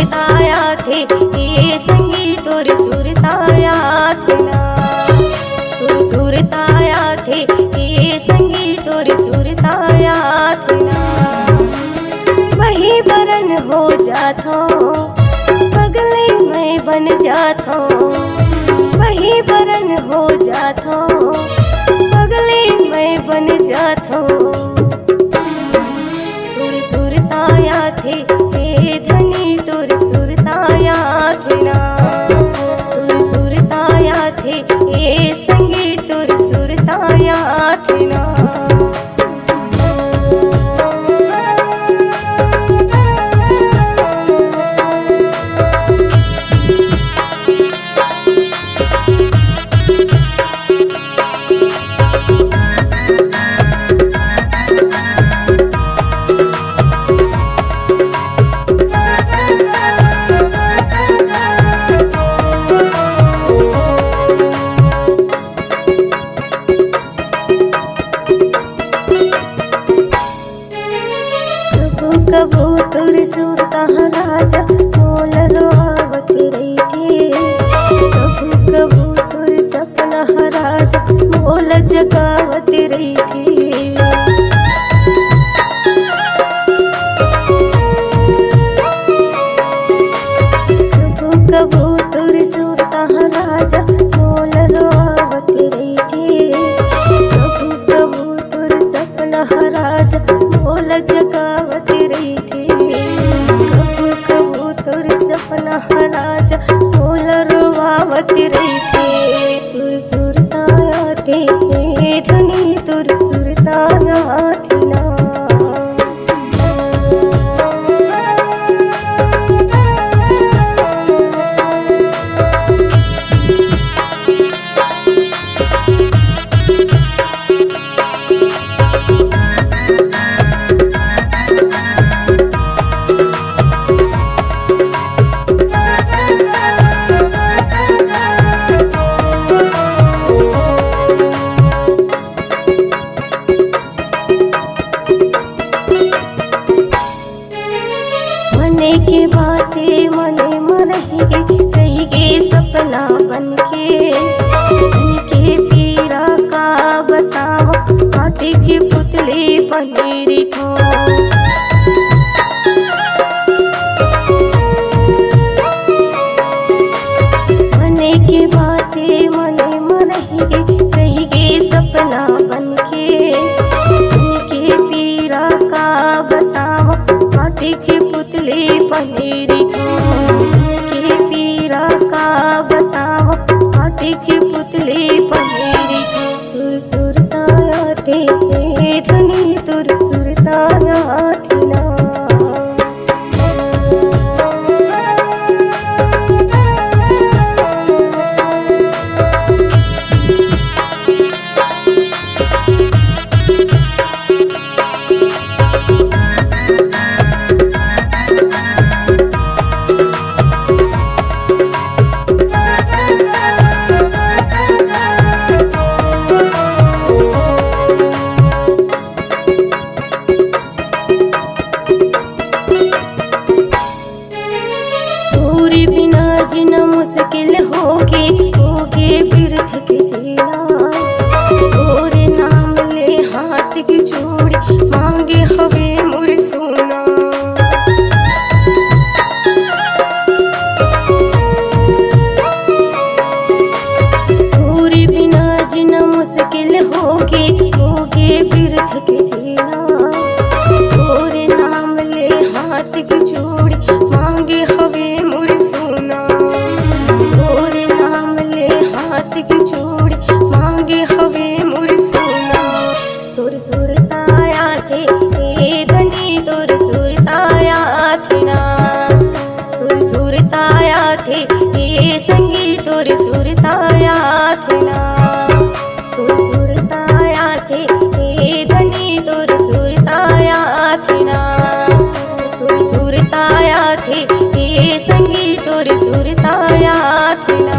सुरताया थे ये संगीत तोर सुरताया थे ना, तोर सुरताया थे ये संगीत तोर सुरताया थे ना। वही बरन हो जाता पगले मैं बन जाता, वही बरन हो जाता पगले मैं बन जाता। तोर सुरताया थे हे धनी तोर सुरताया थे ना, तोर सुरताया थे ये संगीत तोर सुरताया थे ना। कबूतर सुरता राजा मोल रोआवत रही थी, कबूतर सपना राजा मोल जगावत रही थी। कबूतर सुरता राजा मोल रोआवत रही थी, कबूतर सपना राजा मोल जगावत रही थी। कबूतर सपना राजा मोल रोआवत रही थी। तोर सुरताया थे धनी तोर सुरताया थे ना। के बातें मने रही गे सपना बनके पीरा का बताओ काटे के पुतले पनीरी थो। मने के बातें मने रही गे सपना बनके पीरा का बताओ काटे के पुतले पनीरी के पीरा का बताओ काटे के पुतले पनीरी। तोर सुरताया थे धनी तोर सुरताया थे ना। मुश्किल होगे बिरथ के जीना, तोरे नाम ले हाथ की चूड़ी मांगे हवे मोर सोना। तोरे बिना जीना मुश्किल होगे बिरथ के जीना, तोरे नाम ले हाथ की चूड़ी मांगे हवे मोर सोना। हाथ की चूड़ी मांगे हवे मोर सोना। तोर सुरताया थे धनी तोर सुरताया थे ना, तोर सुरताया थे संगीत तोर सुरताया थे ना। तोर सुरताया थे धनी तोर सुरताया थे ना, तोर सुरताया थे संगीत तोर सुरताया थे ना।